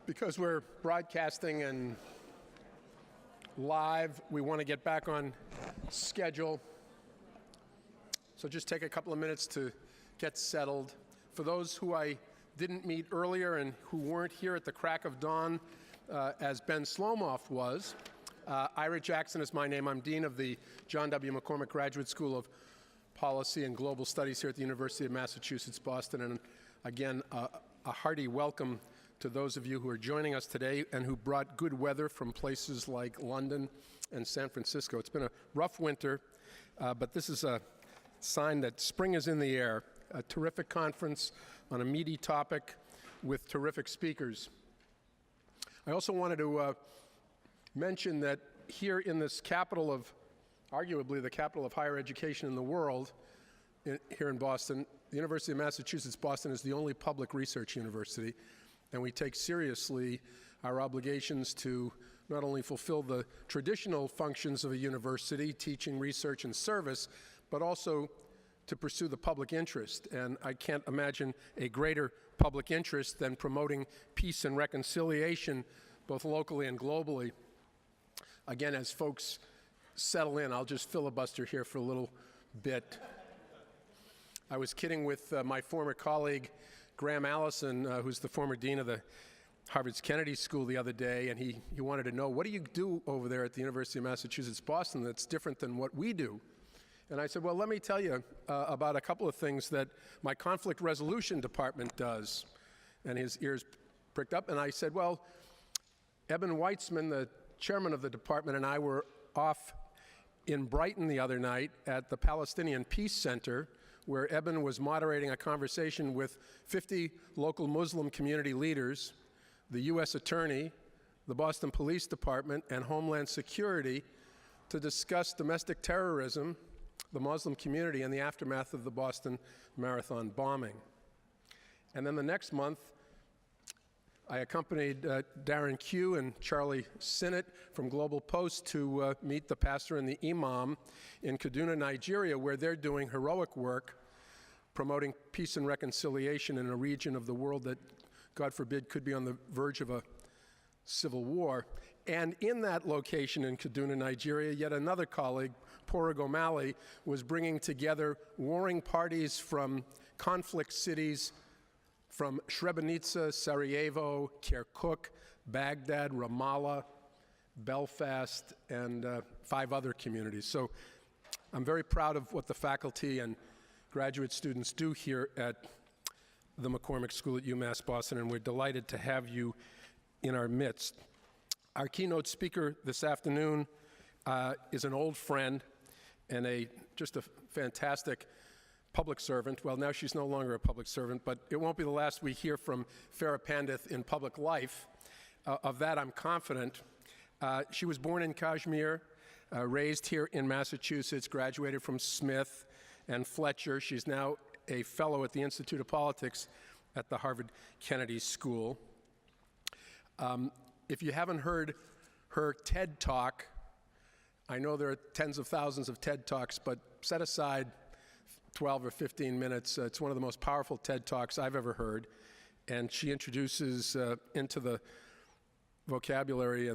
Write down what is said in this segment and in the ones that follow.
Because we're broadcasting and live, we want to get back on schedule. So just take a couple of minutes to get settled. For those who I didn't meet earlier and who weren't here at the crack of dawn, as Ben Slomoff was, Ira Jackson is my name. I'm Dean of the John W. McCormick Graduate School of Policy and Global Studies here at the University of Massachusetts, Boston. And again, a hearty welcome to those of you who are joining us today and who brought good weather from places like London and San Francisco. It's been a rough winter, but this is a sign that spring is in the air. A terrific conference on a meaty topic with terrific speakers. I also wanted to mention that here in this capital of, arguably the capital of higher education in the world, here in Boston, the University of Massachusetts Boston is the only public research university, and we take seriously our obligations to not only fulfill the traditional functions of a university, teaching, research, and service, but also to pursue the public interest. And I can't imagine a greater public interest than promoting peace and reconciliation, both locally and globally. Again, as folks settle in, I'll just filibuster here for a little bit. I was kidding with my former colleague, Graham Allison, who's the former dean of the Harvard's Kennedy School the other day, and he wanted to know, what do you do over there at the University of Massachusetts Boston that's different than what we do? And I said, well, let me tell you about a couple of things that my conflict resolution department does. And his ears pricked up, and I said, well, Eben Weitzman, the chairman of the department, and I were off in Brighton the other night at the Palestinian Peace Center, where Eben was moderating a conversation with 50 local Muslim community leaders, the U.S. Attorney, the Boston Police Department, and Homeland Security to discuss domestic terrorism, the Muslim community, and the aftermath of the Boston Marathon bombing. And then the next month, I accompanied Darren Q and Charlie Sinnott from Global Post to meet the pastor and the imam in Kaduna, Nigeria, where they're doing heroic work promoting peace and reconciliation in a region of the world that, God forbid, could be on the verge of a civil war. And in that location in Kaduna, Nigeria, yet another colleague, Porag O'Malley, was bringing together warring parties from conflict cities from Srebrenica, Sarajevo, Kirkuk, Baghdad, Ramallah, Belfast, and 5 other communities. So I'm very proud of what the faculty and graduate students do here at the McCormick School at UMass Boston, and we're delighted to have you in our midst. Our keynote speaker this afternoon is an old friend and just a fantastic public servant. Well, now she's no longer a public servant, but it won't be the last we hear from Farah Pandith in public life. Of that, I'm confident. She was born in Kashmir, raised here in Massachusetts, graduated from Smith and Fletcher. She's now a fellow at the Institute of Politics at the Harvard Kennedy School. If you haven't heard her TED Talk, I know there are tens of thousands of TED Talks, but set aside 12 or 15 minutes. It's one of the most powerful TED Talks I've ever heard, and she introduces into the vocabulary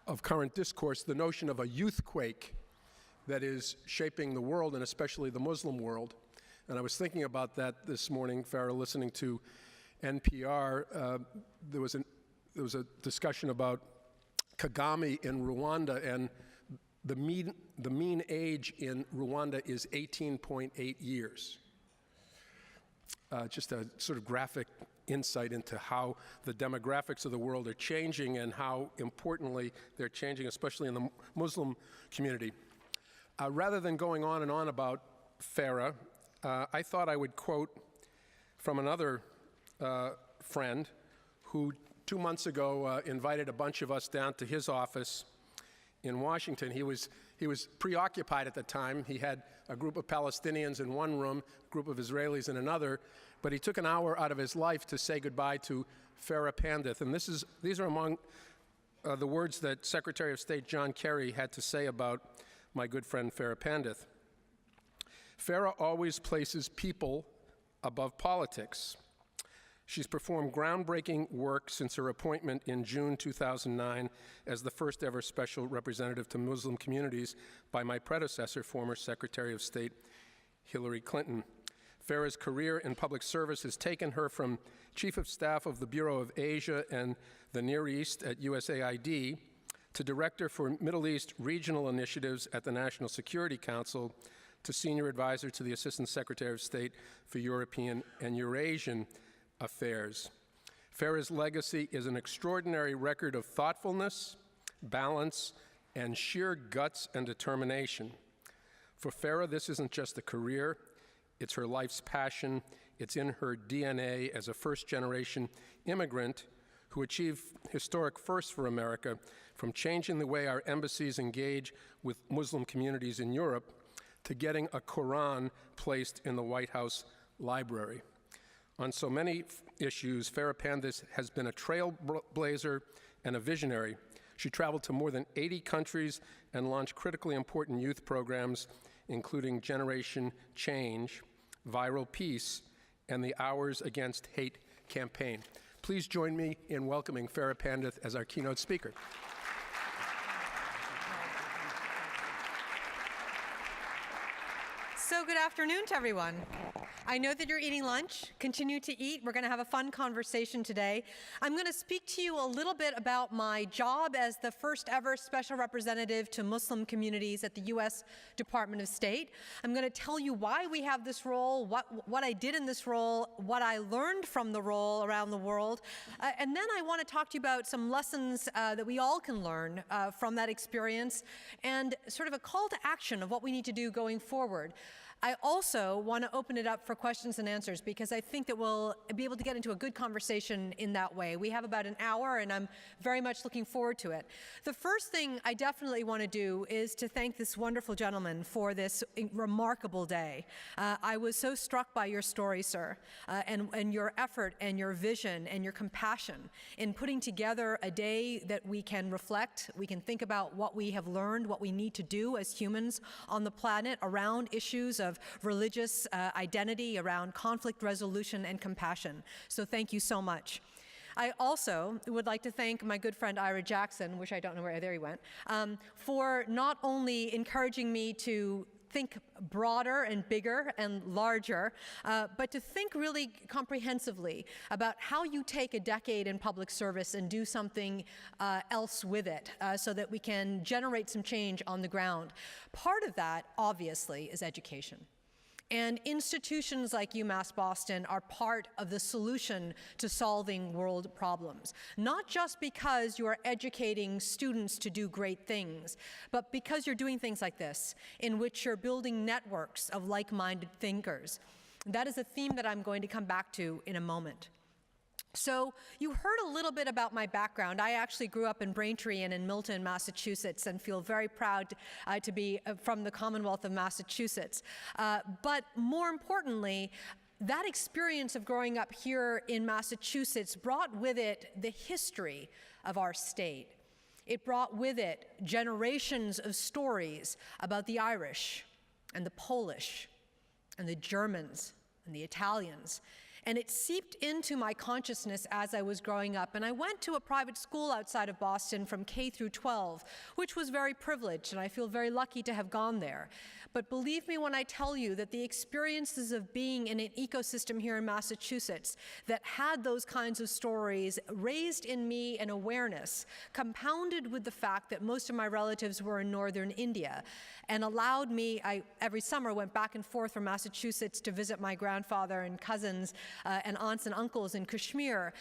of current discourse the notion of a youthquake that is shaping the world, and especially the Muslim world. And I was thinking about that this morning, Farah, listening to NPR. There was a discussion about Kagame in Rwanda, and the mean age in Rwanda is 18.8 years. Just a sort of graphic insight into how the demographics of the world are changing and how importantly they're changing, especially in the Muslim community. Rather than going on and on about Farah, I thought I would quote from another friend who 2 months ago invited a bunch of us down to his office in Washington. He was preoccupied at the time. He had a group of Palestinians in one room, a group of Israelis in another, but he took an hour out of his life to say goodbye to Farah Pandith. And these are among the words that Secretary of State John Kerry had to say about my good friend Farah Pandith. Farah always places people above politics. She's performed groundbreaking work since her appointment in June 2009 as the first ever special representative to Muslim communities by my predecessor, former Secretary of State Hillary Clinton. Farah's career in public service has taken her from Chief of Staff of the Bureau of Asia and the Near East at USAID to Director for Middle East Regional Initiatives at the National Security Council to Senior Advisor to the Assistant Secretary of State for European and Eurasian Affairs. Farah's legacy is an extraordinary record of thoughtfulness, balance, and sheer guts and determination. For Farah, this isn't just a career, it's her life's passion. It's in her DNA as a first-generation immigrant who achieved historic firsts for America, from changing the way our embassies engage with Muslim communities in Europe to getting a Quran placed in the White House library. On so many issues, Farah Pandith has been a trailblazer and a visionary. She traveled to more than 80 countries and launched critically important youth programs, including Generation Change, Viral Peace, and the Hours Against Hate campaign. Please join me in welcoming Farah Pandith as our keynote speaker. So good afternoon to everyone. I know that you're eating lunch. Continue to eat. We're going to have a fun conversation today. I'm going to speak to you a little bit about my job as the first ever special representative to Muslim communities at the U.S. Department of State. I'm going to tell you why we have this role, what I did in this role, what I learned from the role around the world, and then I want to talk to you about some lessons that we all can learn from that experience, and sort of a call to action of what we need to do going forward. I also want to open it up for questions and answers because I think that we'll be able to get into a good conversation in that way. We have about an hour, and I'm very much looking forward to it. The first thing I definitely want to do is to thank this wonderful gentleman for this remarkable day. I was so struck by your story, sir, and your effort and your vision and your compassion in putting together a day that we can reflect, we can think about what we have learned, what we need to do as humans on the planet around issues of religious identity, around conflict resolution and compassion. So thank you so much. I also would like to thank my good friend Ira Jackson, which I don't know where, there he went, for not only encouraging me to think broader and bigger and larger, but to think really comprehensively about how you take a decade in public service and do something else with it so that we can generate some change on the ground. Part of that, obviously, is education. And institutions like UMass Boston are part of the solution to solving world problems, not just because you are educating students to do great things, but because you're doing things like this, in which you're building networks of like-minded thinkers. That is a theme that I'm going to come back to in a moment. So you heard a little bit about my background. I actually grew up in Braintree and in Milton, Massachusetts, and feel very proud to be from the Commonwealth of Massachusetts. But more importantly, that experience of growing up here in Massachusetts brought with it the history of our state. It brought with it generations of stories about the Irish and the Polish and the Germans and the Italians. And it seeped into my consciousness as I was growing up. And I went to a private school outside of Boston from K through 12, which was very privileged, and I feel very lucky to have gone there. But believe me when I tell you that the experiences of being in an ecosystem here in Massachusetts that had those kinds of stories raised in me an awareness, compounded with the fact that most of my relatives were in northern India, and allowed me, I every summer went back and forth from Massachusetts to visit my grandfather and cousins and aunts and uncles in Kashmir.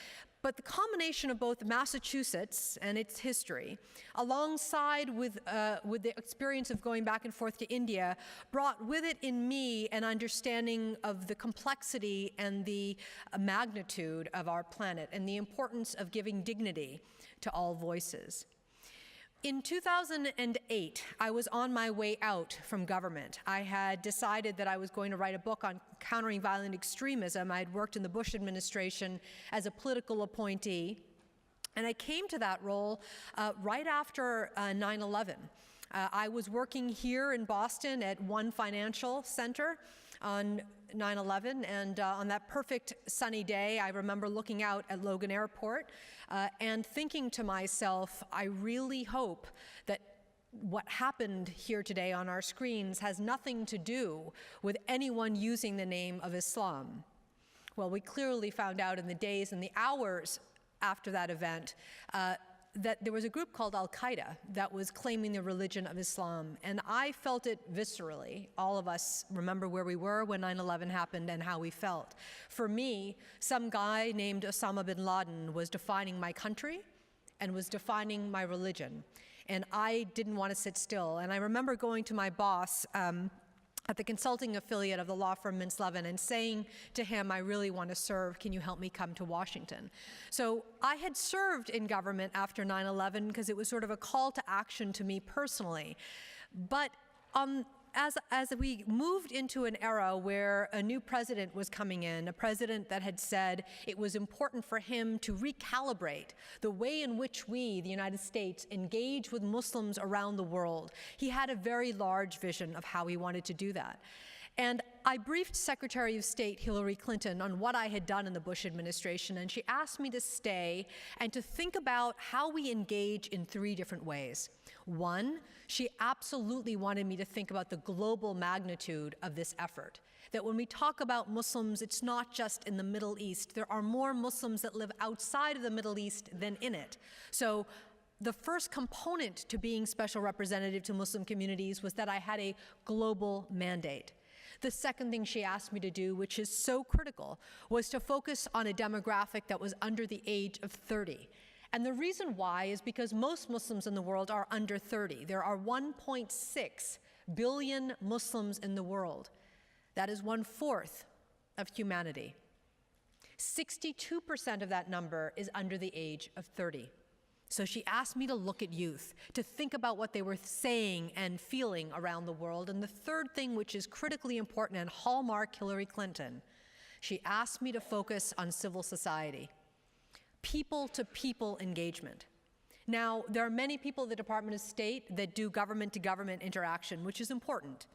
But the combination of both Massachusetts and its history, alongside with the experience of going back and forth to India, brought with it in me an understanding of the complexity and the magnitude of our planet and the importance of giving dignity to all voices. In 2008, I was on my way out from government. I had decided that I was going to write a book on countering violent extremism. I had worked in the Bush administration as a political appointee, and I came to that role right after 9/11. I was working here in Boston at One Financial Center on 9/11, and on that perfect sunny day, I remember looking out at Logan Airport and thinking to myself, I really hope that what happened here today on our screens has nothing to do with anyone using the name of Islam. Well, we clearly found out in the days and the hours after that event that there was a group called Al-Qaeda that was claiming the religion of Islam, and I felt it viscerally. All of us remember where we were when 9/11 happened and how we felt. For me, some guy named Osama bin Laden was defining my country and was defining my religion, and I didn't want to sit still. And I remember going to my boss at the consulting affiliate of the law firm Mintz Levin and saying to him, I really want to serve, can you help me come to Washington? So I had served in government after 9/11 because it was sort of a call to action to me personally. But as we moved into an era where a new president was coming in, a president that had said it was important for him to recalibrate the way in which we, the United States, engage with Muslims around the world, he had a very large vision of how he wanted to do that. And I briefed Secretary of State Hillary Clinton on what I had done in the Bush administration, and she asked me to stay and to think about how we engage in 3 different ways. One, she absolutely wanted me to think about the global magnitude of this effort. That when we talk about Muslims, it's not just in the Middle East. There are more Muslims that live outside of the Middle East than in it. So the first component to being special representative to Muslim communities was that I had a global mandate. The second thing she asked me to do, which is so critical, was to focus on a demographic that was under the age of 30. And the reason why is because most Muslims in the world are under 30. There are 1.6 billion Muslims in the world. That is 1/4 of humanity. 62% of that number is under the age of 30. So she asked me to look at youth, to think about what they were saying and feeling around the world. And the third thing, which is critically important and hallmark Hillary Clinton, she asked me to focus on civil society, people-to-people engagement. Now, there are many people at the Department of State that do government-to-government interaction, which is important,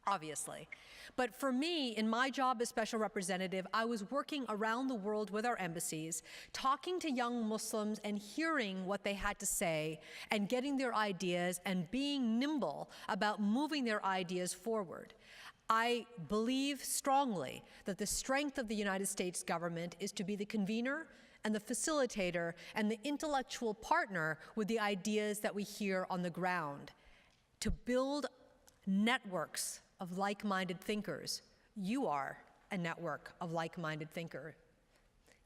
obviously. But for me, in my job as special representative, I was working around the world with our embassies, talking to young Muslims and hearing what they had to say and getting their ideas and being nimble about moving their ideas forward. I believe strongly that the strength of the United States government is to be the convener and the facilitator and the intellectual partner with the ideas that we hear on the ground, to build networks of like-minded thinkers. You are a network of like-minded thinkers.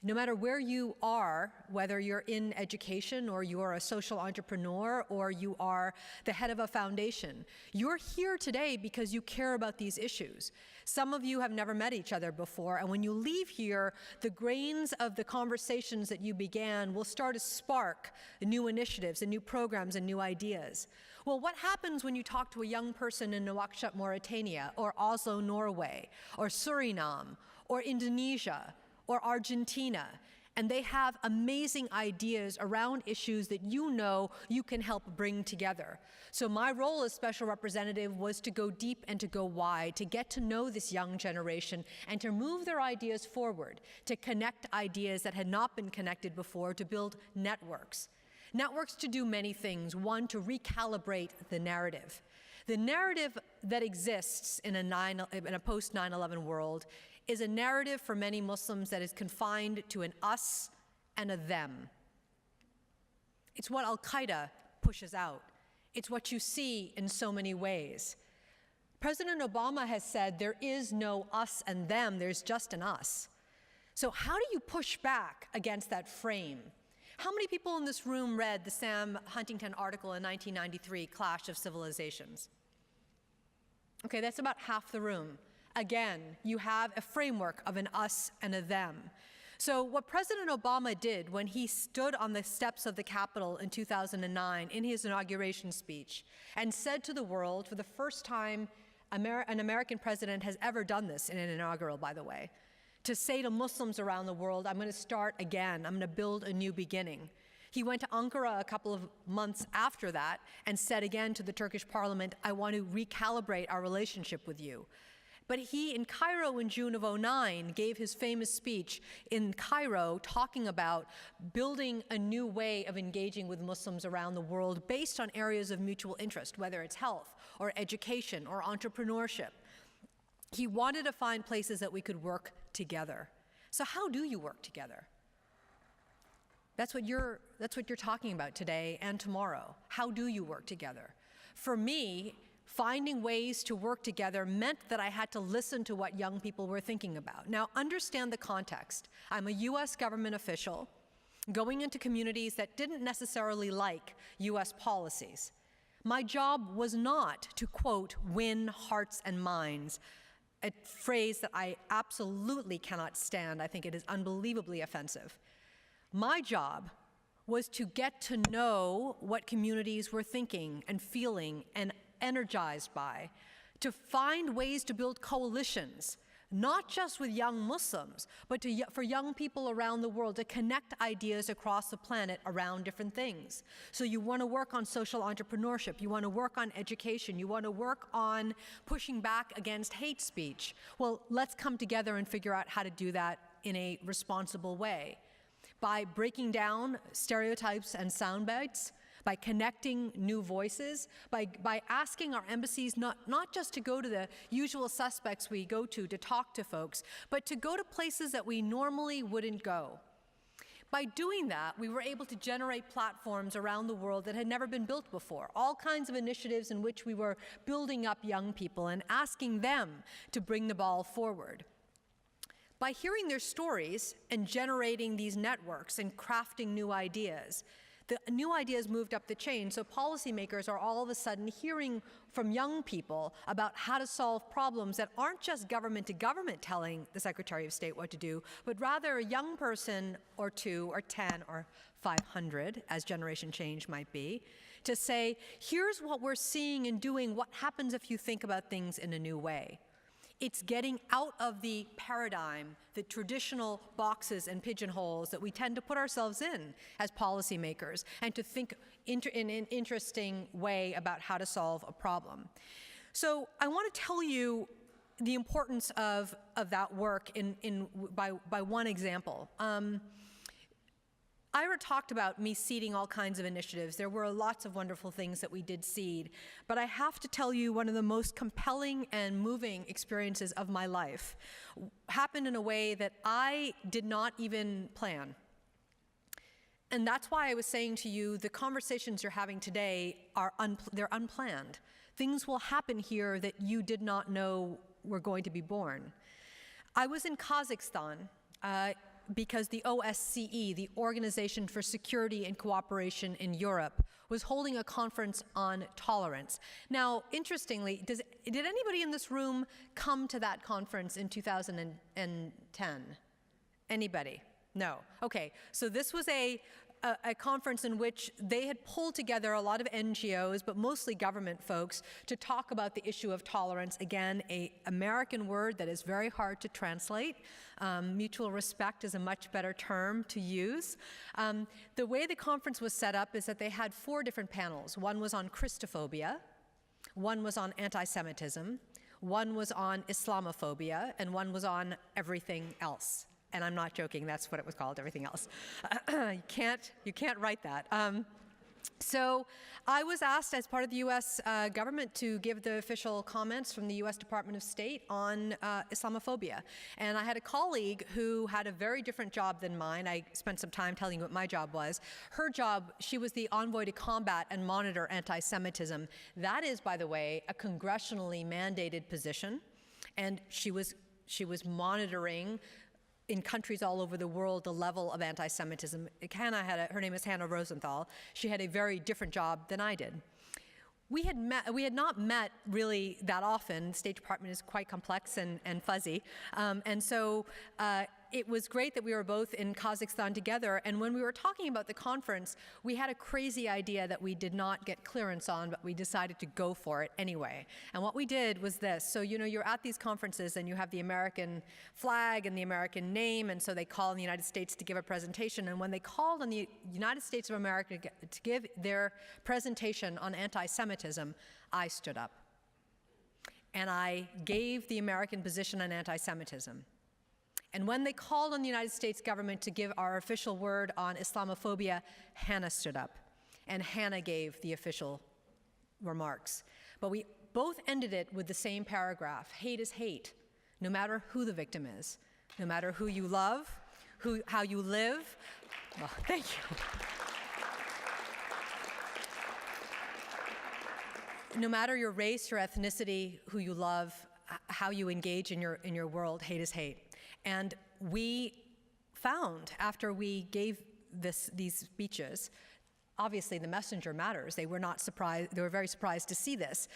No matter where you are, whether you're in education or you're a social entrepreneur or you are the head of a foundation, you're here today because you care about these issues. Some of you have never met each other before, and when you leave here, the grains of the conversations that you began will start to spark new initiatives and new programs and new ideas. Well, what happens when you talk to a young person in Nouakchott, Mauritania, or Oslo, Norway, or Suriname, or Indonesia, or Argentina, and they have amazing ideas around issues that you know you can help bring together? So my role as special representative was to go deep and to go wide, to get to know this young generation and to move their ideas forward, to connect ideas that had not been connected before, to build networks. Networks to do many things. One, to recalibrate the narrative. The narrative that exists in a post-9/11 world is a narrative for many Muslims that is confined to an us and a them. It's what Al-Qaeda pushes out. It's what you see in so many ways. President Obama has said there is no us and them, there's just an us. So how do you push back against that frame? How many people in this room read the Sam Huntington article in 1993, Clash of Civilizations? Okay, that's about half the room. Again, you have a framework of an us and a them. So what President Obama did when he stood on the steps of the Capitol in 2009 in his inauguration speech and said to the world, for the first time an American president has ever done this in an inaugural, by the way, to say to Muslims around the world, I'm going to start again, I'm going to build a new beginning. He went to Ankara a couple of months after that and said again to the Turkish parliament, I want to recalibrate our relationship with you. But he, in Cairo in June of '09, gave his famous speech in Cairo talking about building a new way of engaging with Muslims around the world based on areas of mutual interest, whether it's health or education or entrepreneurship. He wanted to find places that we could work together. So how do you work together? That's what you're talking about today and tomorrow. How do you work together? For me, finding ways to work together meant that I had to listen to what young people were thinking about. Now, understand the context. I'm a US government official going into communities that didn't necessarily like US policies. My job was not to, quote, win hearts and minds, a phrase that I absolutely cannot stand. I think it is unbelievably offensive. My job was to get to know what communities were thinking and feeling and energized by, to find ways to build coalitions, not just with young Muslims, but for young people around the world, to connect ideas across the planet around different things. So you want to work on social entrepreneurship, you want to work on education, you want to work on pushing back against hate speech. Well, let's come together and figure out how to do that in a responsible way. By breaking down stereotypes and sound bites, by connecting new voices, by asking our embassies not just to go to the usual suspects we go to talk to folks, but to go to places that we normally wouldn't go. By doing that, we were able to generate platforms around the world that had never been built before, all kinds of initiatives in which we were building up young people and asking them to bring the ball forward. By hearing their stories and generating these networks and crafting new ideas, the new ideas moved up the chain, so policymakers are all of a sudden hearing from young people about how to solve problems that aren't just government to government telling the Secretary of State what to do, but rather a young person or two or 10 or 500, as generation change might be, to say, here's what we're seeing and doing, what happens if you think about things in a new way. It's getting out of the paradigm, the traditional boxes and pigeonholes that we tend to put ourselves in as policymakers, and to think in an interesting way about how to solve a problem. So I want to tell you the importance of that work by one example. Ira talked about me seeding all kinds of initiatives. There were lots of wonderful things that we did seed, but I have to tell you one of the most compelling and moving experiences of my life happened in a way that I did not even plan. And that's why I was saying to you, the conversations you're having today they're unplanned. Things will happen here that you did not know were going to be born. I was in Kazakhstan, because the OSCE, the Organization for Security and Cooperation in Europe, was holding a conference on tolerance. Now, interestingly, did anybody in this room come to that conference in 2010? Anybody? No. Okay, so this was a conference in which they had pulled together a lot of NGOs, but mostly government folks, to talk about the issue of tolerance. Again, an American word that is very hard to translate. Mutual respect is a much better term to use. The way the conference was set up is that they had 4 different panels. One was on Christophobia, one was on anti-Semitism, one was on Islamophobia, and one was on everything else. And I'm not joking, that's what it was called, everything else. You can't write that. So I was asked as part of the US government to give the official comments from the US Department of State on Islamophobia. And I had a colleague who had a very different job than mine. I spent some time telling you what my job was. Her job, she was the envoy to combat and monitor anti-Semitism. That is, by the way, a congressionally mandated position. And she was monitoring in countries all over the world the level of anti-Semitism. Her name is Hannah Rosenthal. She had a very different job than I did. We had not met really that often. The State Department is quite complex and fuzzy. And so it was great that we were both in Kazakhstan together, and when we were talking about the conference, we had a crazy idea that we did not get clearance on, but we decided to go for it anyway. And what we did was this. So, you know, you're at these conferences and you have the American flag and the American name, and so they call on the United States to give a presentation, and when they called on the United States of America to give their presentation on anti-Semitism, I stood up. And I gave the American position on anti-Semitism. And when they called on the United States government to give our official word on Islamophobia, Hannah stood up. And Hannah gave the official remarks. But we both ended it with the same paragraph. Hate is hate, no matter who the victim is, no matter who you love, how you live. Well, thank you. No matter your race, your ethnicity, who you love, how you engage in your world, hate is hate. And we found, after we gave these speeches, obviously the messenger matters. They were not surprised. They were very surprised to see this.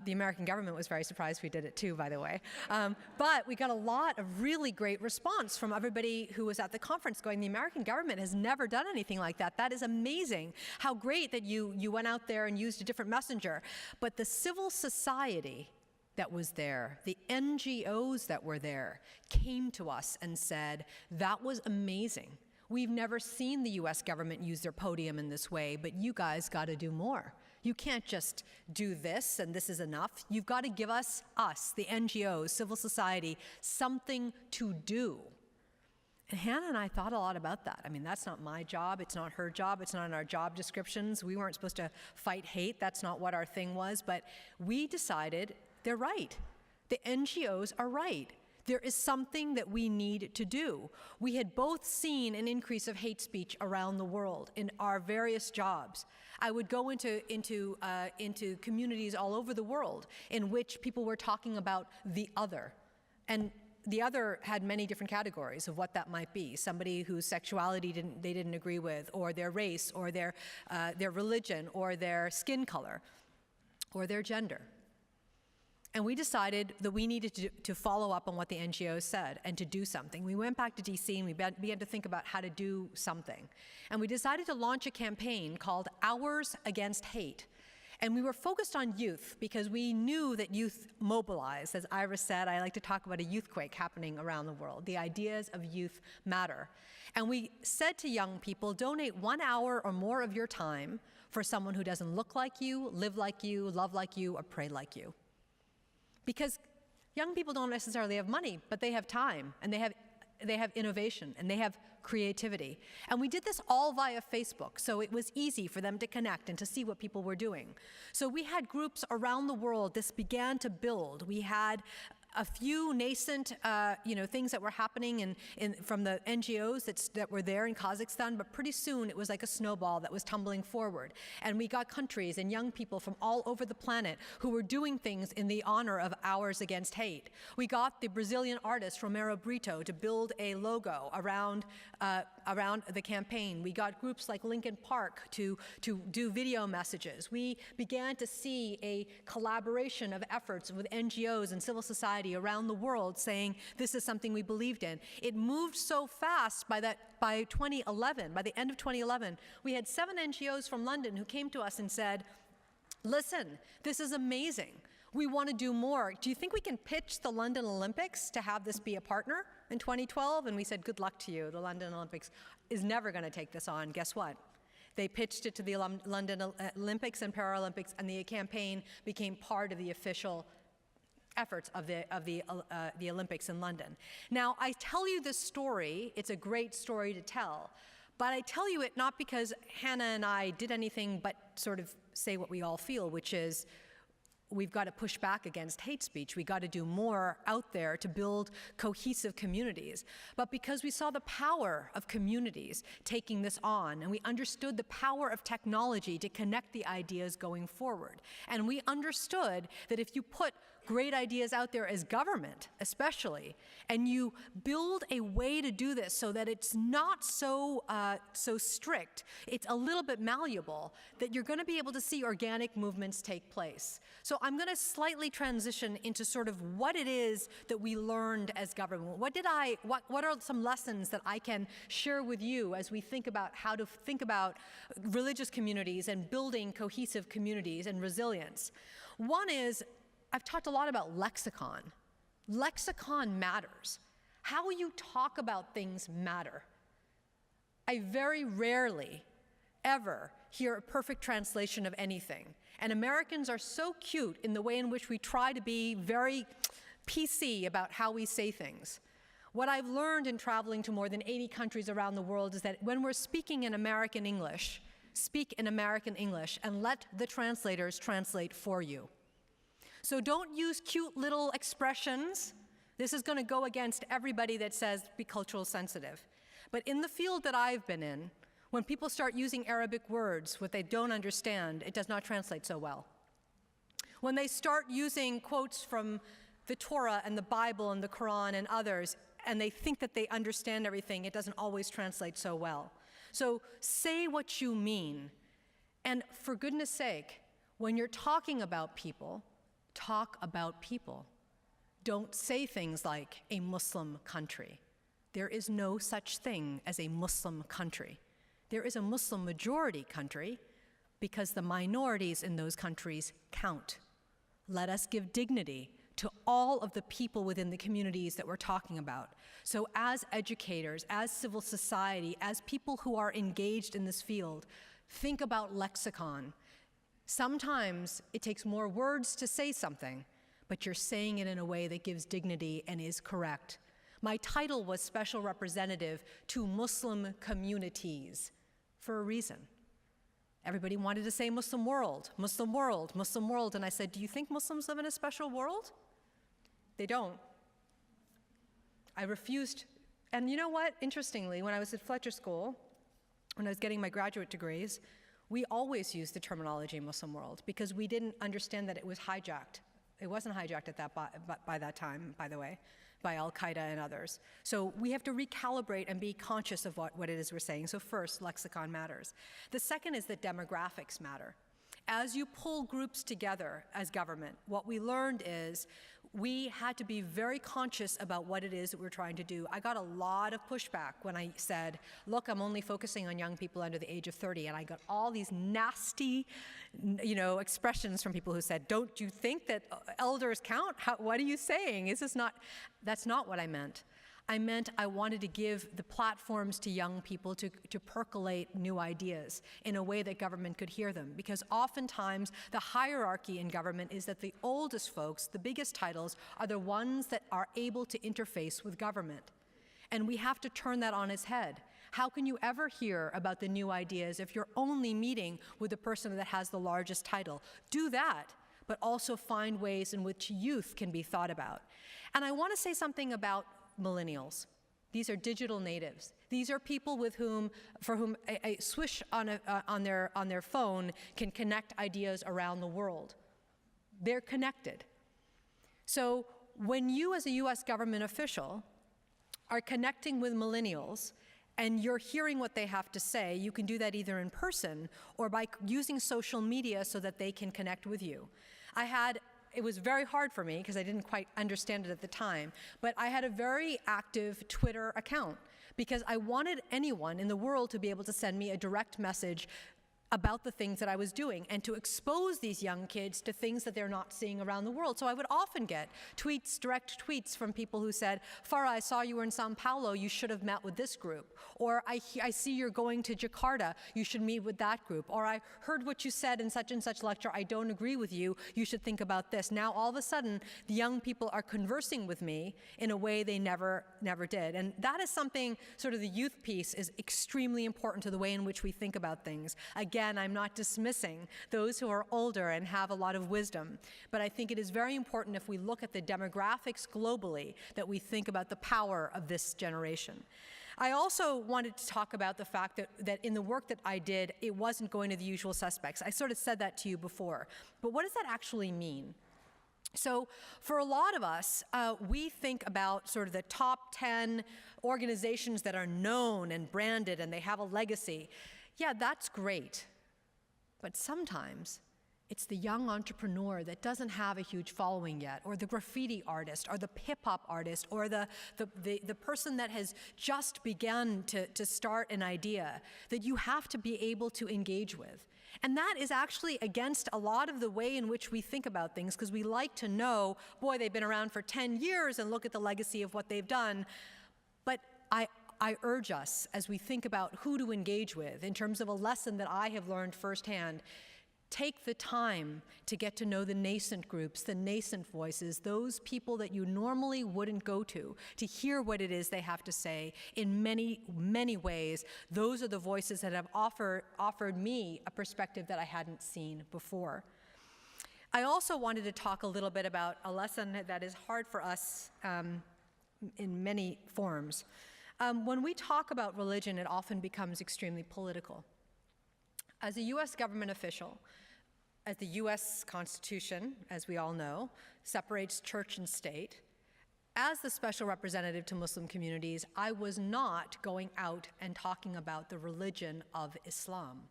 The American government was very surprised we did it too, by the way. But we got a lot of really great response from everybody who was at the conference going, the American government has never done anything like that. That is amazing. How great that you went out there and used a different messenger. But the civil society that was there, the NGOs that were there, came to us and said, that was amazing. We've never seen the US government use their podium in this way, but you guys got to do more. You can't just do this and this is enough. You've got to give us, the NGOs, civil society, something to do. And Hannah and I thought a lot about that. I mean, that's not my job, it's not her job, it's not in our job descriptions. We weren't supposed to fight hate, that's not what our thing was, but we decided they're right. The NGOs are right. There is something that we need to do. We had both seen an increase of hate speech around the world in our various jobs. I would go into communities all over the world in which people were talking about the other. And the other had many different categories of what that might be. Somebody whose sexuality they didn't agree with, or their race, or their religion, or their skin color, or their gender. And we decided that we needed to follow up on what the NGOs said and to do something. We went back to DC and we began to think about how to do something. And we decided to launch a campaign called Hours Against Hate. And we were focused on youth because we knew that youth mobilize. As Ira said, I like to talk about a youthquake happening around the world. The ideas of youth matter. And we said to young people, donate 1 hour or more of your time for someone who doesn't look like you, live like you, love like you, or pray like you. Because young people don't necessarily have money, but they have time, and they have innovation, and they have creativity. And we did this all via Facebook, so it was easy for them to connect and to see what people were doing. So we had groups around the world. This began to build. We had a few nascent things that were happening from the NGOs that were there in Kazakhstan, but pretty soon it was like a snowball that was tumbling forward. And we got countries and young people from all over the planet who were doing things in the honor of Hours Against Hate. We got the Brazilian artist Romero Brito to build a logo around the campaign. We got groups like Lincoln Park to do video messages. We began to see a collaboration of efforts with NGOs and civil society around the world saying this is something we believed in. It moved so fast by 2011, by the end of 2011, we had 7 NGOs from London who came to us and said, listen, this is amazing. We want to do more. Do you think we can pitch the London Olympics to have this be a partner in 2012? And we said, good luck to you. The London Olympics is never going to take this on. Guess what? They pitched it to the London Olympics and Paralympics, and the campaign became part of the official efforts of the Olympics in London. Now, I tell you this story, it's a great story to tell, but I tell you it not because Hannah and I did anything but sort of say what we all feel, which is we've got to push back against hate speech. We've got to do more out there to build cohesive communities. But because we saw the power of communities taking this on, and we understood the power of technology to connect the ideas going forward. And we understood that if you put great ideas out there as government, especially, and you build a way to do this so that it's not so strict, it's a little bit malleable, that you're going to be able to see organic movements take place. So I'm going to slightly transition into sort of what it is that we learned as government. What are some lessons that I can share with you as we think about how to think about religious communities and building cohesive communities and resilience? One is, I've talked a lot about lexicon. Lexicon matters. How you talk about things matter. I very rarely, ever, hear a perfect translation of anything. And Americans are so cute in the way in which we try to be very PC about how we say things. What I've learned in traveling to more than 80 countries around the world is that when we're speaking in American English, speak in American English and let the translators translate for you. So don't use cute little expressions. This is going to go against everybody that says be cultural sensitive. But in the field that I've been in, when people start using Arabic words, what they don't understand, it does not translate so well. When they start using quotes from the Torah and the Bible and the Quran and others, and they think that they understand everything, it doesn't always translate so well. So say what you mean. And for goodness sake, when you're talking about people, talk about people. Don't say things like a Muslim country. There is no such thing as a Muslim country. There is a Muslim majority country because the minorities in those countries count. Let us give dignity to all of the people within the communities that we're talking about. So as educators, as civil society, as people who are engaged in this field, think about lexicon. Sometimes it takes more words to say something, but you're saying it in a way that gives dignity and is correct. My title was Special Representative to Muslim Communities for a reason. Everybody wanted to say Muslim world, Muslim world, Muslim world, and I said, do you think Muslims live in a special world? They don't. I refused, and you know what? Interestingly, when I was at Fletcher School, when I was getting my graduate degrees, we always used the terminology Muslim world because we didn't understand that it was hijacked. It wasn't hijacked at by that time, by the way, by Al-Qaeda and others. So we have to recalibrate and be conscious of what it is we're saying. So first, lexicon matters. The second is that demographics matter. As you pull groups together as government, what we learned is we had to be very conscious about what it is that we're trying to do. I got a lot of pushback when I said, look, I'm only focusing on young people under the age of 30, and I got all these nasty, expressions from people who said, don't you think that elders count? What are you saying? That's not what I meant. I meant I wanted to give the platforms to young people to percolate new ideas in a way that government could hear them. Because oftentimes the hierarchy in government is that the oldest folks, the biggest titles, are the ones that are able to interface with government. And we have to turn that on its head. How can you ever hear about the new ideas if you're only meeting with the person that has the largest title? Do that, but also find ways in which youth can be thought about. And I want to say something about millennials. These are digital natives. These are people for whom a swish on their phone can connect ideas around the world. They're connected. So when you as a US government official are connecting with millennials and you're hearing what they have to say, you can do that either in person or by using social media so that they can connect with you. It was very hard for me because I didn't quite understand it at the time, but I had a very active Twitter account because I wanted anyone in the world to be able to send me a direct message about the things that I was doing and to expose these young kids to things that they're not seeing around the world. So I would often get direct tweets from people who said, Farah, I saw you were in Sao Paulo, you should have met with this group. Or I see you're going to Jakarta, you should meet with that group. Or I heard what you said in such and such lecture, I don't agree with you, you should think about this. Now all of a sudden, the young people are conversing with me in a way they never did. And that is something, sort of the youth piece is extremely important to the way in which we think about things. Again, I'm not dismissing those who are older and have a lot of wisdom, but I think it is very important if we look at the demographics globally that we think about the power of this generation. I also wanted to talk about the fact that in the work that I did, it wasn't going to the usual suspects. I sort of said that to you before, but what does that actually mean? So for a lot of us, we think about sort of the top 10 organizations that are known and branded and they have a legacy. Yeah, that's great. But sometimes it's the young entrepreneur that doesn't have a huge following yet, or the graffiti artist, or the hip-hop artist, or the person that has just begun to start an idea that you have to be able to engage with. And that is actually against a lot of the way in which we think about things, because we like to know, boy, they've been around for 10 years and look at the legacy of what they've done. But I urge us, as we think about who to engage with, in terms of a lesson that I have learned firsthand, take the time to get to know the nascent groups, the nascent voices, those people that you normally wouldn't go to hear what it is they have to say. In many, many ways, those are the voices that have offered me a perspective that I hadn't seen before. I also wanted to talk a little bit about a lesson that is hard for us in many forms. When we talk about religion, it often becomes extremely political. As a US government official, as the US Constitution, as we all know, separates church and state, as the special representative to Muslim communities, I was not going out and talking about the religion of Islam.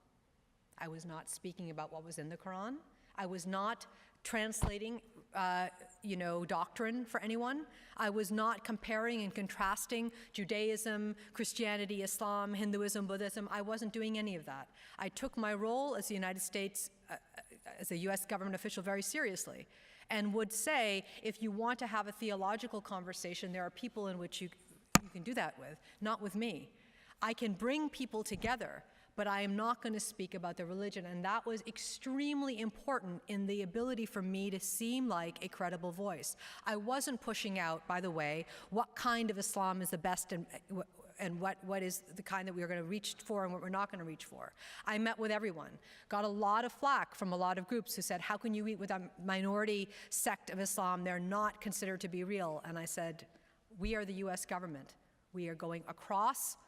I was not speaking about what was in the Quran. I was not translating doctrine for anyone. I was not comparing and contrasting Judaism, Christianity, Islam, Hinduism, Buddhism. I wasn't doing any of that. I took my role as the United States, as a US government official very seriously, and would say, if you want to have a theological conversation, there are people in which you can do that with, not with me. I can bring people together, but I am not going to speak about the religion. And that was extremely important in the ability for me to seem like a credible voice. I wasn't pushing out, by the way, what kind of Islam is the best and what is the kind that we are going to reach for and what we're not going to reach for. I met with everyone, got a lot of flack from a lot of groups who said, how can you meet with a minority sect of Islam? They're not considered to be real. And I said, we are the US government. We are going across,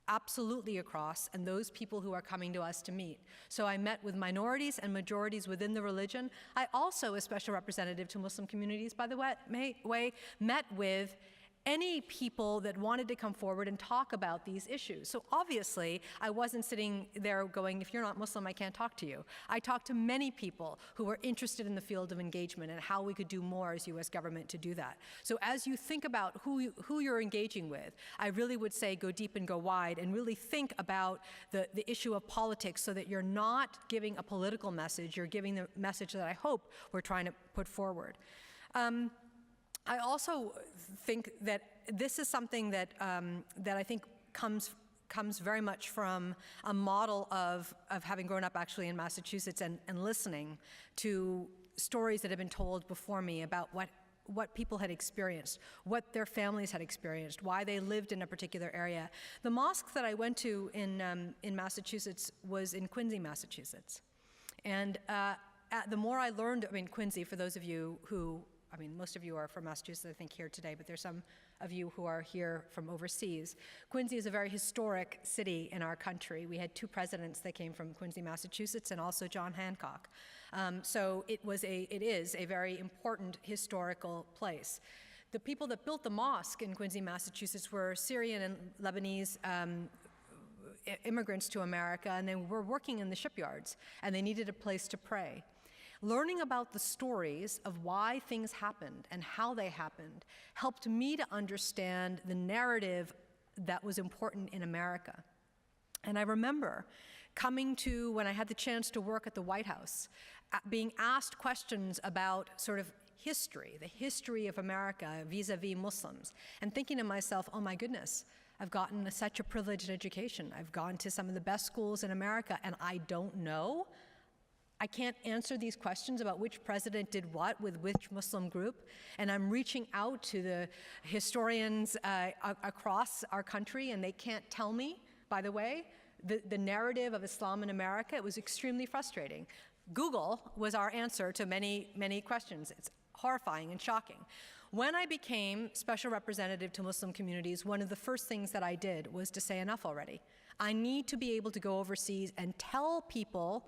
absolutely across, and those people who are coming to us to meet. So I met with minorities and majorities within the religion. I also, as special representative to Muslim communities, by the way, met with any people that wanted to come forward and talk about these issues. So obviously, I wasn't sitting there going, if you're not Muslim, I can't talk to you. I talked to many people who were interested in the field of engagement and how we could do more as US government to do that. So as you think about who you're engaging with, I really would say go deep and go wide and really think about the issue of politics so that you're not giving a political message, you're giving the message that I hope we're trying to put forward. I also think that this is something that I think comes very much from a model of having grown up actually in Massachusetts and listening to stories that have been told before me about what people had experienced, what their families had experienced, why they lived in a particular area. The mosque that I went to in Massachusetts was in Quincy, Massachusetts. And the more I learned, Quincy, for those of you who, most of you are from Massachusetts, I think, here today, but there's some of you who are here from overseas. Quincy is a very historic city in our country. We had two presidents that came from Quincy, Massachusetts, and also John Hancock. So it is a very important historical place. The people that built the mosque in Quincy, Massachusetts were Syrian and Lebanese immigrants to America, and they were working in the shipyards, and they needed a place to pray. Learning about the stories of why things happened and how they happened helped me to understand the narrative that was important in America. And I remember coming to, when I had the chance to work at the White House, being asked questions about sort of history, the history of America vis-a-vis Muslims, and thinking to myself, oh my goodness, I've gotten such a privileged education. I've gone to some of the best schools in America, and I don't know. I can't answer these questions about which president did what with which Muslim group, and I'm reaching out to the historians across our country, and they can't tell me, by the way, the narrative of Islam in America. It was extremely frustrating. Google was our answer to many, many questions. It's horrifying and shocking. When I became special representative to Muslim communities, one of the first things that I did was to say, enough already. I need to be able to go overseas and tell people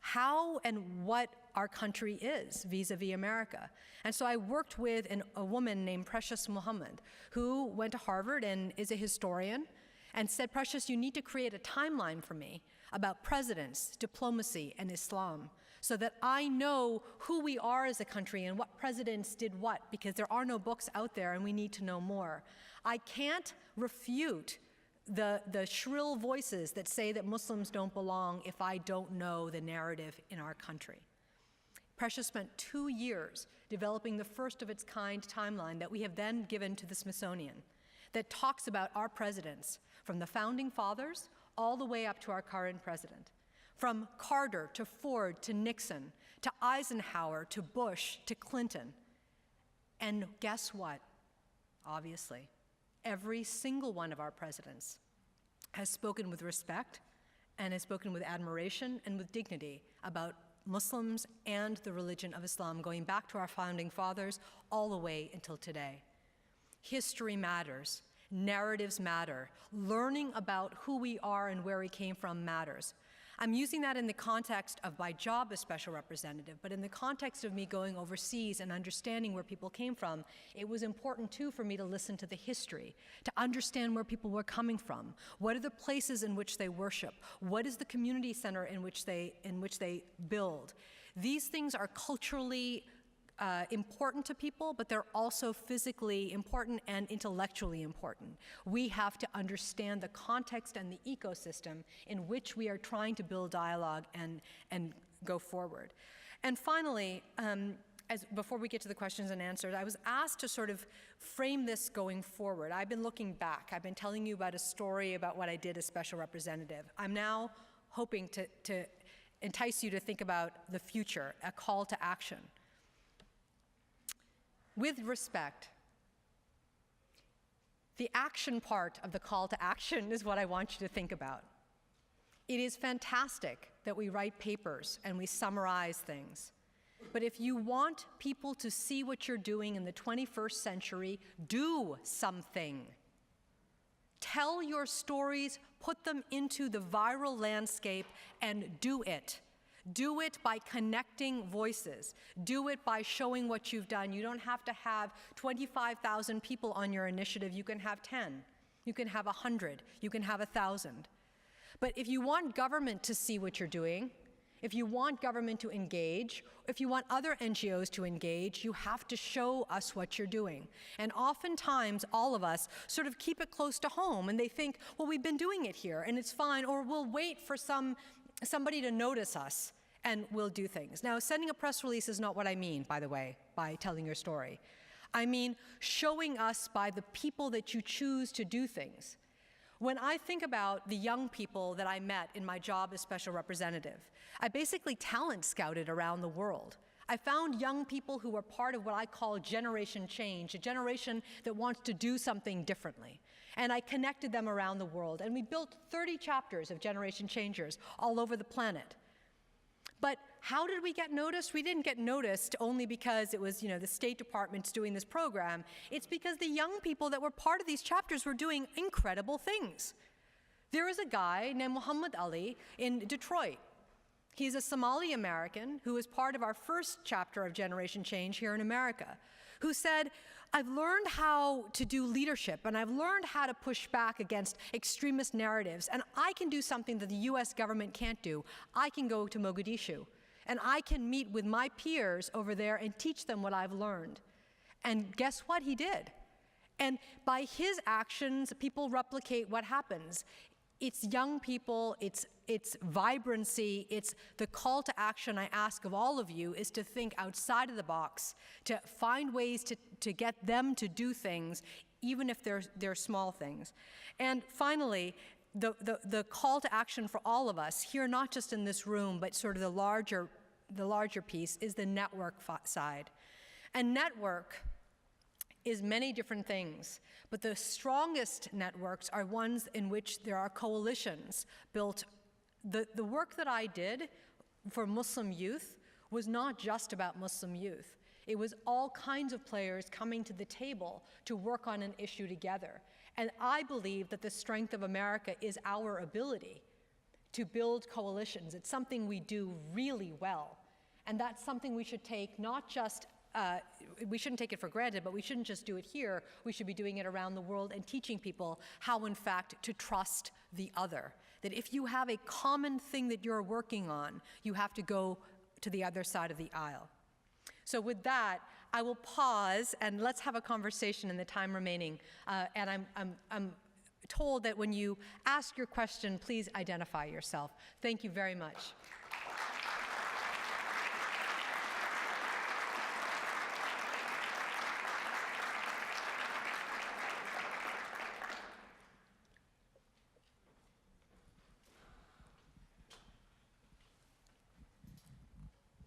how and what our country is vis-a-vis America. And so I worked with a woman named Precious Muhammad, who went to Harvard and is a historian, and said, Precious, you need to create a timeline for me about presidents, diplomacy, and Islam, so that I know who we are as a country and what presidents did what, because there are no books out there and we need to know more. I can't refute the shrill voices that say that Muslims don't belong if I don't know the narrative in our country. Precious spent 2 years developing the first of its kind timeline that we have then given to the Smithsonian that talks about our presidents from the founding fathers all the way up to our current president. From Carter to Ford to Nixon to Eisenhower to Bush to Clinton. And guess what? Obviously, every single one of our presidents has spoken with respect and has spoken with admiration and with dignity about Muslims and the religion of Islam, going back to our founding fathers all the way until today. History matters. Narratives matter. Learning about who we are and where we came from matters. I'm using that in the context of my job as special representative, but in the context of me going overseas and understanding where people came from, it was important too for me to listen to the history, to understand where people were coming from. What are the places in which they worship? What is the community center in which they build? These things are culturally important to people, but they're also physically important and intellectually important. We have to understand the context and the ecosystem in which we are trying to build dialogue and go forward. And finally, before we get to the questions and answers, I was asked to sort of frame this going forward. I've been looking back. I've been telling you about a story about what I did as special representative. I'm now hoping to entice you to think about the future, a call to action. With respect, the action part of the call to action is what I want you to think about. It is fantastic that we write papers and we summarize things. But if you want people to see what you're doing in the 21st century, do something. Tell your stories, put them into the viral landscape, and do it. Do it by connecting voices. Do it by showing what you've done. You don't have to have 25,000 people on your initiative. You can have 10. You can have 100. You can have 1,000. But if you want government to see what you're doing, if you want government to engage, if you want other NGOs to engage, you have to show us what you're doing. And oftentimes, all of us sort of keep it close to home, and they think, well, we've been doing it here, and it's fine, or we'll wait for somebody to notice us, and we'll do things. Now, sending a press release is not what I mean, by the way, by telling your story. I mean showing us by the people that you choose to do things. When I think about the young people that I met in my job as special representative, I basically talent scouted around the world. I found young people who were part of what I call generation change, a generation that wants to do something differently. And I connected them around the world, and we built 30 chapters of Generation Changers all over the planet. But how did we get noticed? We didn't get noticed only because it was, the State Department's doing this program. It's because the young people that were part of these chapters were doing incredible things. There is a guy named Muhammad Ali in Detroit. He's a Somali American who was part of our first chapter of Generation Change here in America, who said, I've learned how to do leadership, and I've learned how to push back against extremist narratives, and I can do something that the US government can't do. I can go to Mogadishu, and I can meet with my peers over there and teach them what I've learned. And guess what? He did. And by his actions, people replicate what happens. It's young people, it's vibrancy, it's the call to action I ask of all of you is to think outside of the box, to find ways to get them to do things, even if they're small things. And finally, the call to action for all of us here, not just in this room, but sort of the larger piece is the network side. And network is many different things, but the strongest networks are ones in which there are coalitions built. The work that I did for Muslim youth was not just about Muslim youth. It was all kinds of players coming to the table to work on an issue together. And I believe that the strength of America is our ability to build coalitions. It's something we do really well. And that's something we should take not just, we shouldn't take it for granted, but we shouldn't just do it here. We should be doing it around the world and teaching people how, in fact, to trust the other. That if you have a common thing that you're working on, you have to go to the other side of the aisle. So with that, I will pause and let's have a conversation in the time remaining. And I'm told that when you ask your question, please identify yourself. Thank you very much.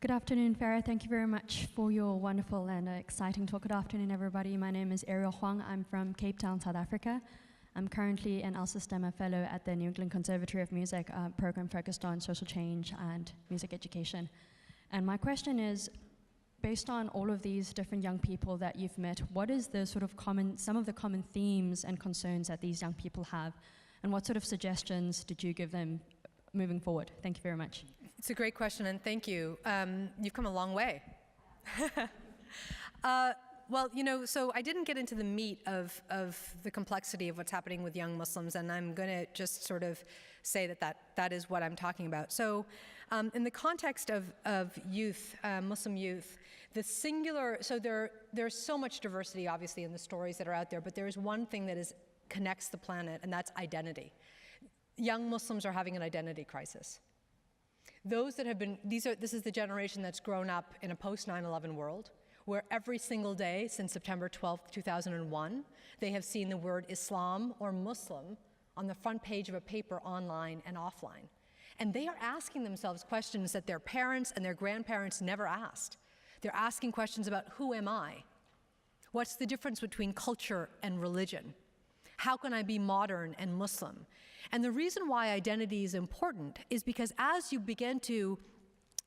Good afternoon, Farah. Thank you very much for your wonderful and exciting talk. Good afternoon, everybody. My name is Ariel Huang. I'm from Cape Town, South Africa. I'm currently an Elsa Stemmer Fellow at the New England Conservatory of Music program focused on social change and music education. And my question is, based on all of these different young people that you've met, what is the sort of some of the common themes and concerns that these young people have? And what sort of suggestions did you give them moving forward? Thank you very much. It's a great question, and thank you. You've come a long way. Well, you know, so I didn't get into the meat of the complexity of what's happening with young Muslims, and I'm going to just sort of say that is what I'm talking about. So in the context of youth, Muslim youth, the singular, so there's so much diversity, obviously, in the stories that are out there, but there is one thing that connects the planet, and that's identity. Young Muslims are having an identity crisis. Those that have been, this is the generation that's grown up in a post-9/11 world, where every single day since September 12th, 2001, they have seen the word Islam or Muslim on the front page of a paper online and offline. And they are asking themselves questions that their parents and their grandparents never asked. They're asking questions about, who am I? What's the difference between culture and religion? How can I be modern and Muslim? And the reason why identity is important is because as you begin to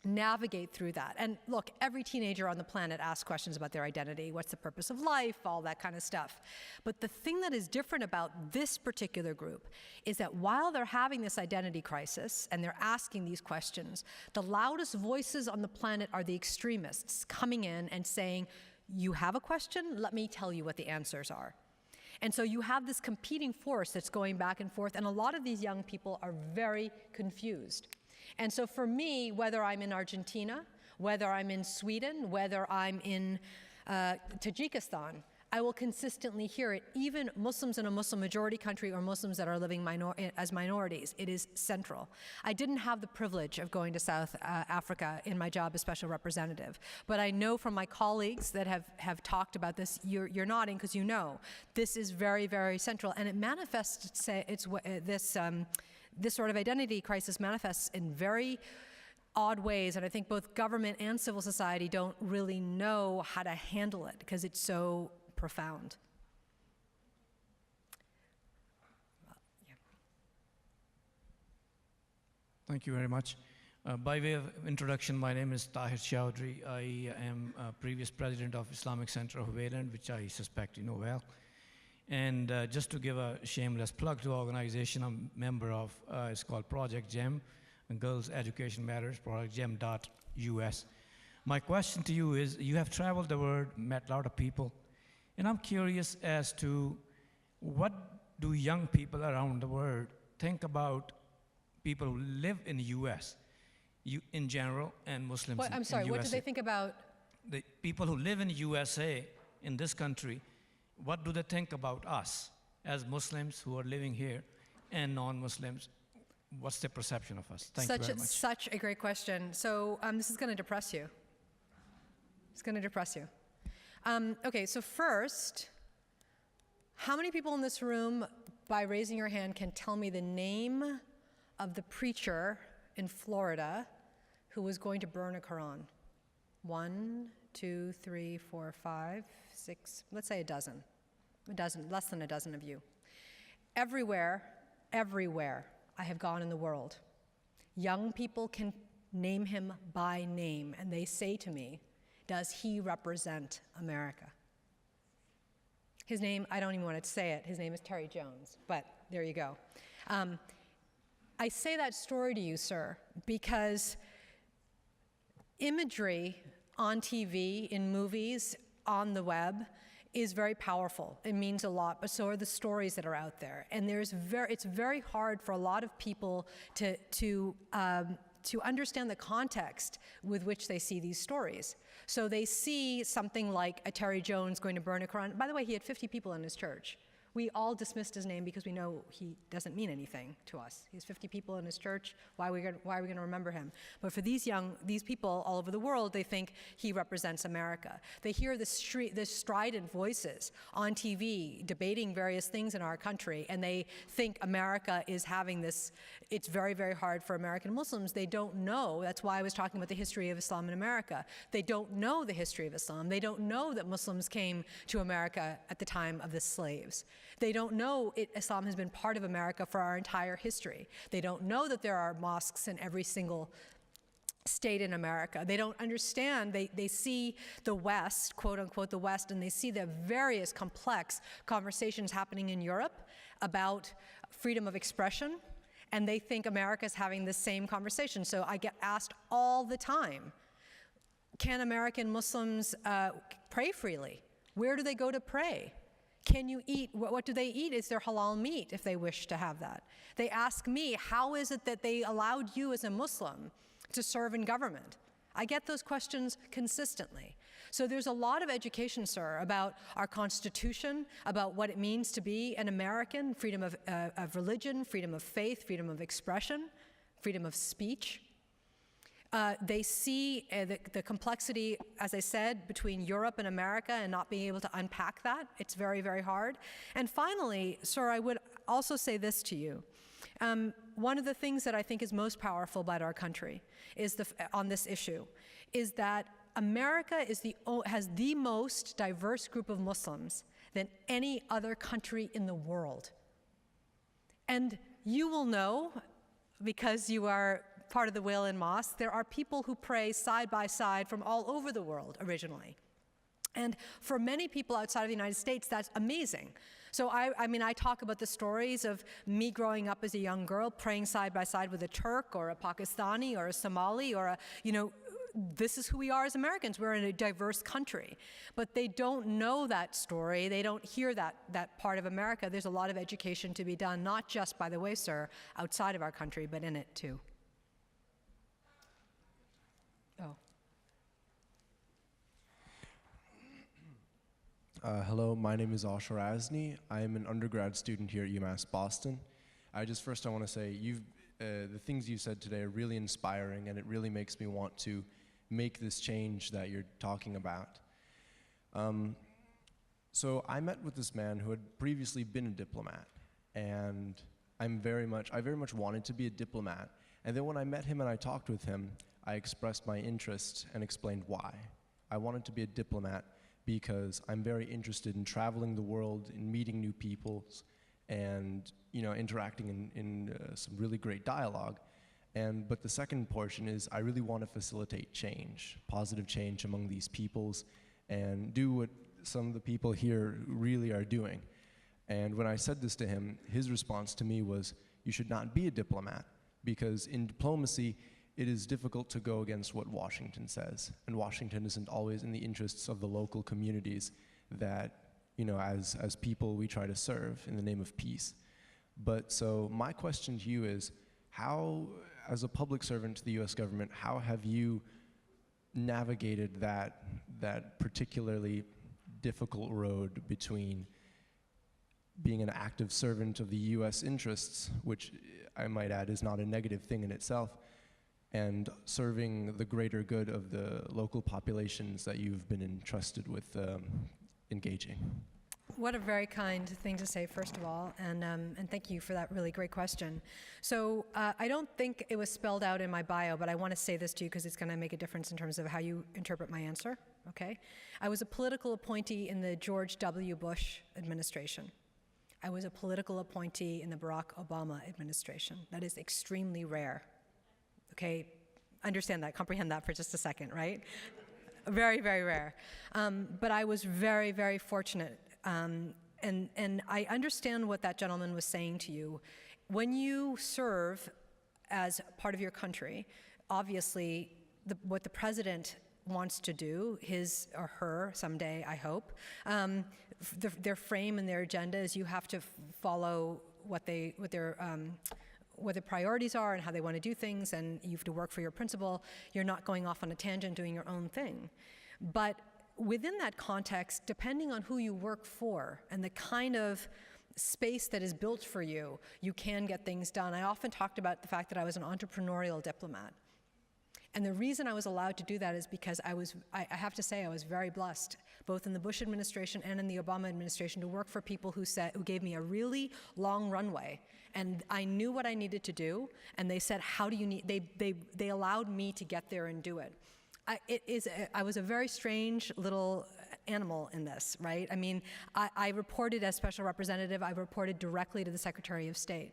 navigate through that, and look, every teenager on the planet asks questions about their identity, what's the purpose of life, all that kind of stuff. But the thing that is different about this particular group is that while they're having this identity crisis and they're asking these questions, the loudest voices on the planet are the extremists coming in and saying, you have a question? Let me tell you what the answers are. And so you have this competing force that's going back and forth, and a lot of these young people are very confused. And so for me, whether I'm in Argentina, whether I'm in Sweden, whether I'm in Tajikistan, I will consistently hear it, even Muslims in a Muslim majority country or Muslims that are living as minorities. It is central. I didn't have the privilege of going to South Africa in my job as special representative, but I know from my colleagues that have talked about this, you're nodding because you know, this is very, very central, and it manifests, this sort of identity crisis manifests in very odd ways, and I think both government and civil society don't really know how to handle it because it's so profound. Thank you very much. By way of introduction, my name is Tahir Chowdhury. I am previous president of Islamic Center of Wayland, which I suspect you know well. And just to give a shameless plug to the organization I'm a member of, it's called Project GEM, Girls Education Matters, projectgem.us. My question to you is, you have traveled the world, met a lot of people, and I'm curious as to what do young people around the world think about people who live in the US in general and Muslims in I'm sorry, USA. what do they think about? The people who live in the USA, in this country, what do they think about us as Muslims who are living here and non-Muslims? What's their perception of us? Thank you very much. Such a great question. So this is going to depress you. It's going to depress you. Okay, so first, how many people in this room, by raising your hand, can tell me the name of the preacher in Florida who was going to burn a Quran? 1, 2, 3, 4, 5, 6, let's say a dozen, less than a dozen of you. Everywhere I have gone in the world, young people can name him by name, and they say to me, does he represent America? His name, I don't even want to say it, his name is Terry Jones, but there you go. I say that story to you, sir, because Imagery on TV, in movies, on the web, is very powerful. It means a lot, but so are the stories that are out there. And it's very hard for a lot of people to understand the context with which they see these stories. So they see something like a Terry Jones going to burn a Quran. By the way, he had 50 people in his church. We all dismissed his name because we know he doesn't mean anything to us. He has 50 people in his church. Why are we going to remember him? But for these people all over the world, they think he represents America. They hear the strident voices on TV debating various things in our country, and they think America is having this. It's very, very hard for American Muslims. They don't know. That's why I was talking about the history of Islam in America. They don't know the history of Islam. They don't know that Muslims came to America at the time of the slaves. They don't know Islam has been part of America for our entire history. They don't know that there are mosques in every single state in America. They don't understand. They see the West, quote unquote the West, and they see the various complex conversations happening in Europe about freedom of expression, and they think America's having the same conversation. So I get asked all the time, can American Muslims pray freely? Where do they go to pray? Can you eat, what do they eat? Is there halal meat if they wish to have that? They ask me, how is it that they allowed you as a Muslim to serve in government? I get those questions consistently. So there's a lot of education, sir, about our Constitution, about what it means to be an American, freedom of religion, freedom of faith, freedom of expression, freedom of speech. They see the complexity, as I said, between Europe and America and not being able to unpack that. It's very, very hard. And finally, sir, I would also say this to you. One of the things that I think is most powerful about our country is on this issue is that America has the most diverse group of Muslims than any other country in the world. And you will know, because you are part of the Wailan Mosque, there are people who pray side by side from all over the world originally. And for many people outside of the United States, that's amazing. So I mean, I talk about the stories of me growing up as a young girl praying side by side with a Turk or a Pakistani or a Somali or this is who we are as Americans. We're in a diverse country. But they don't know that story. They don't hear that part of America. There's a lot of education to be done, not just, by the way, sir, outside of our country, but in it too. Oh. Hello, my name is Ashar Azni. I am an undergrad student here at UMass Boston. I want to say the things you said today are really inspiring, and it really makes me want to make this change that you're talking about. So I met with this man who had previously been a diplomat, and I very much wanted to be a diplomat. And then when I met him and I talked with him, I expressed my interest and explained why. I wanted to be a diplomat because I'm very interested in traveling the world, in meeting new peoples, and interacting in some really great dialogue. But the second portion is I really want to facilitate change, positive change among these peoples, and do what some of the people here really are doing. And when I said this to him, his response to me was, you should not be a diplomat, because in diplomacy, it is difficult to go against what Washington says. And Washington isn't always in the interests of the local communities that, as people we try to serve in the name of peace. But so my question to you is, how, as a public servant to the US government, how have you navigated that particularly difficult road between being an active servant of the US interests, which I might add is not a negative thing in itself, and serving the greater good of the local populations that you've been entrusted with engaging? What a very kind thing to say, first of all, and thank you for that really great question. So I don't think it was spelled out in my bio, but I want to say this to you because it's going to make a difference in terms of how you interpret my answer, okay? I was a political appointee in the George W. Bush administration. I was a political appointee in the Barack Obama administration. That is extremely rare. Okay, understand that, comprehend that for just a second, right? Very, very rare. But I was very, very fortunate. And I understand what that gentleman was saying to you. When you serve as part of your country, obviously what the president wants to do, his or her someday, I hope. Their frame and their agenda is you have to follow what their priorities are and how they want to do things, and you have to work for your principle. You're not going off on a tangent doing your own thing. But within that context, depending on who you work for and the kind of space that is built for you, you can get things done. I often talked about the fact that I was an entrepreneurial diplomat. And the reason I was allowed to do that is because I have to say I was very blessed, both in the Bush administration and in the Obama administration, to work for people who gave me a really long runway. And I knew what I needed to do, and they said, how do you need, they allowed me to get there and do it. I was a very strange little animal in this, right? I mean, I reported as special representative, I reported directly to the Secretary of State.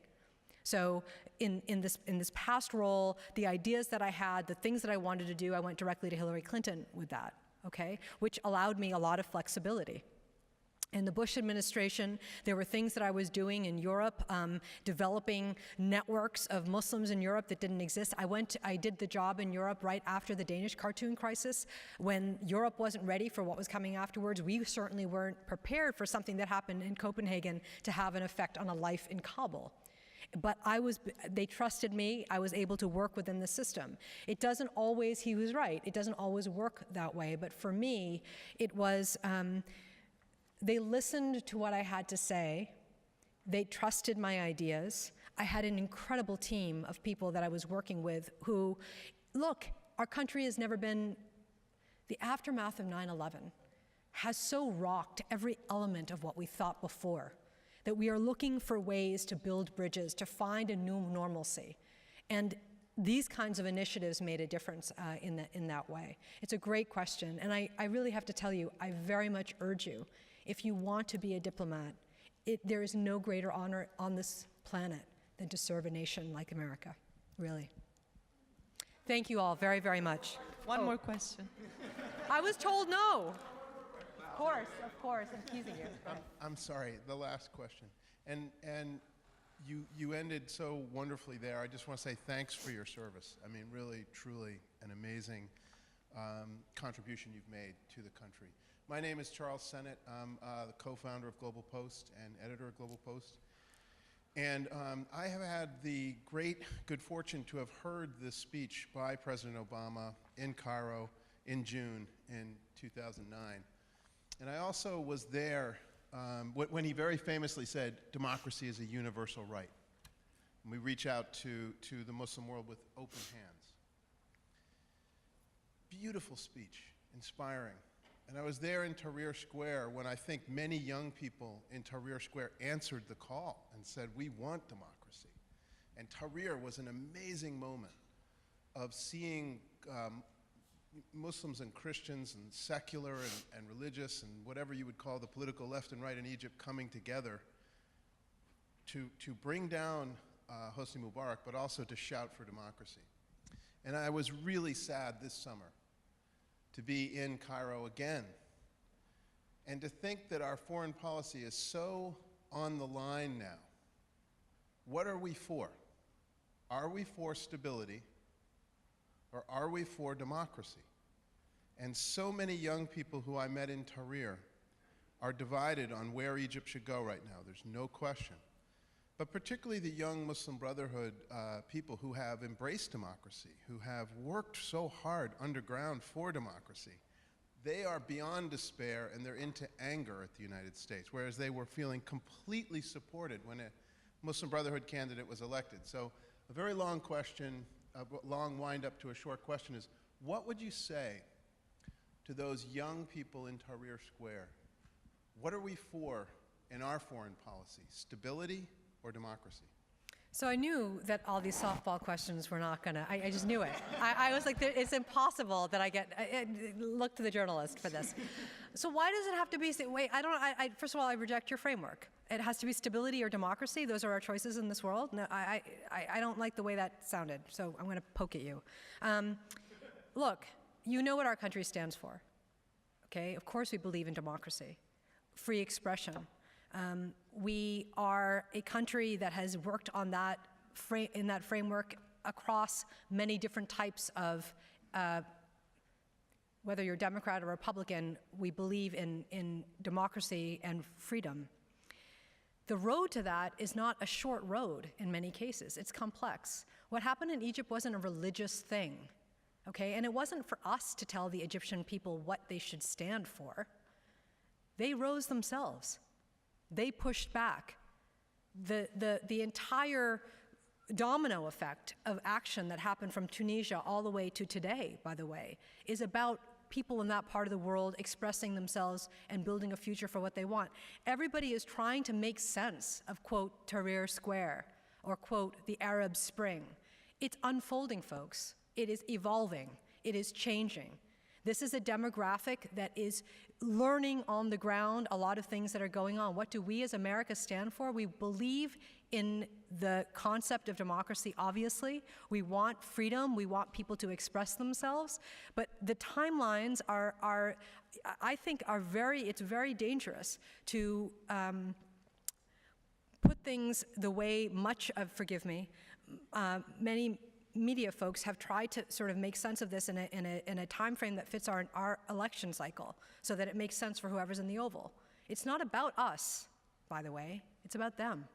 So in this past role, the ideas that I had, the things that I wanted to do, I went directly to Hillary Clinton with that, okay? Which allowed me a lot of flexibility. In the Bush administration, there were things that I was doing in Europe, developing networks of Muslims in Europe that didn't exist. I did the job in Europe right after the Danish cartoon crisis. When Europe wasn't ready for what was coming afterwards, we certainly weren't prepared for something that happened in Copenhagen to have an effect on a life in Kabul. But they trusted me. I was able to work within the system. It doesn't always, he was right, it doesn't always work that way. But for me, it was, they listened to what I had to say. They trusted my ideas. I had an incredible team of people that I was working with who, look, our country has never been, the aftermath of 9/11 has so rocked every element of what we thought before, that we are looking for ways to build bridges, to find a new normalcy. And these kinds of initiatives made a difference in that way. It's a great question, and I really have to tell you, I very much urge you, if you want to be a diplomat, there is no greater honor on this planet than to serve a nation like America, really. Thank you all very, very much. One more question. I was told no. Of course, I'm teasing you. I'm sorry, the last question. And you ended so wonderfully there. I just want to say thanks for your service. I mean, really, truly an amazing contribution you've made to the country. My name is Charles Sennett. I'm the co-founder of Global Post and editor of Global Post. And I have had the great good fortune to have heard this speech by President Obama in Cairo in June in 2009. And I also was there when he very famously said, democracy is a universal right. And we reach out to the Muslim world with open hands. Beautiful speech, inspiring. And I was there in Tahrir Square when I think many young people in Tahrir Square answered the call and said, we want democracy. And Tahrir was an amazing moment of seeing Muslims and Christians and secular and religious and whatever you would call the political left and right in Egypt coming together to bring down Hosni Mubarak, but also to shout for democracy. And I was really sad this summer to be in Cairo again and to think that our foreign policy is so on the line now. What are we for? Are we for stability? Or are we for democracy? And so many young people who I met in Tahrir are divided on where Egypt should go right now. There's no question. But particularly the young Muslim Brotherhood people who have embraced democracy, who have worked so hard underground for democracy, they are beyond despair and they're into anger at the United States, whereas they were feeling completely supported when a Muslim Brotherhood candidate was elected. So a very long question, a long wind up to a short question is, what would you say to those young people in Tahrir Square? What are we for in our foreign policy, stability or democracy? So I knew that all these softball questions were not gonna, I just knew it. I was like, it's impossible that I look to the journalist for this. So why does it have to be, wait, first of all, I reject your framework. It has to be stability or democracy. Those are our choices in this world. No, I don't like the way that sounded, so I'm gonna poke at you. Look, you know what our country stands for, okay? Of course we believe in democracy, free expression. We are a country that has worked on that in that framework across many different types of whether you're Democrat or Republican, we believe in democracy and freedom. The road to that is not a short road in many cases. It's complex. What happened in Egypt wasn't a religious thing, okay? And it wasn't for us to tell the Egyptian people what they should stand for. They rose themselves. They pushed back. The entire domino effect of action that happened from Tunisia all the way to today, by the way, is about people in that part of the world expressing themselves and building a future for what they want. Everybody is trying to make sense of, quote, Tahrir Square, or, quote, the Arab Spring. It's unfolding, folks. It is evolving. It is changing. This is a demographic that is learning on the ground a lot of things that are going on. What do we as America stand for? We believe in the concept of democracy, obviously. We want freedom. We want people to express themselves. But the timelines are I think, it's very dangerous to put things the way many media folks have tried to sort of make sense of this in a time frame that fits our election cycle so that it makes sense for whoever's in the Oval. It's not about us, by the way. It's about them.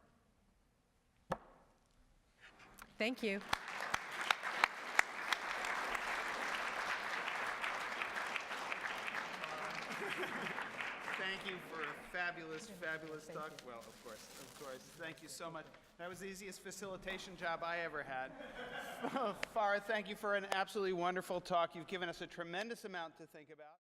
Thank you. Thank you for a fabulous, fabulous talk. Well, of course. Thank you so much. That was the easiest facilitation job I ever had. Farah, thank you for an absolutely wonderful talk. You've given us a tremendous amount to think about.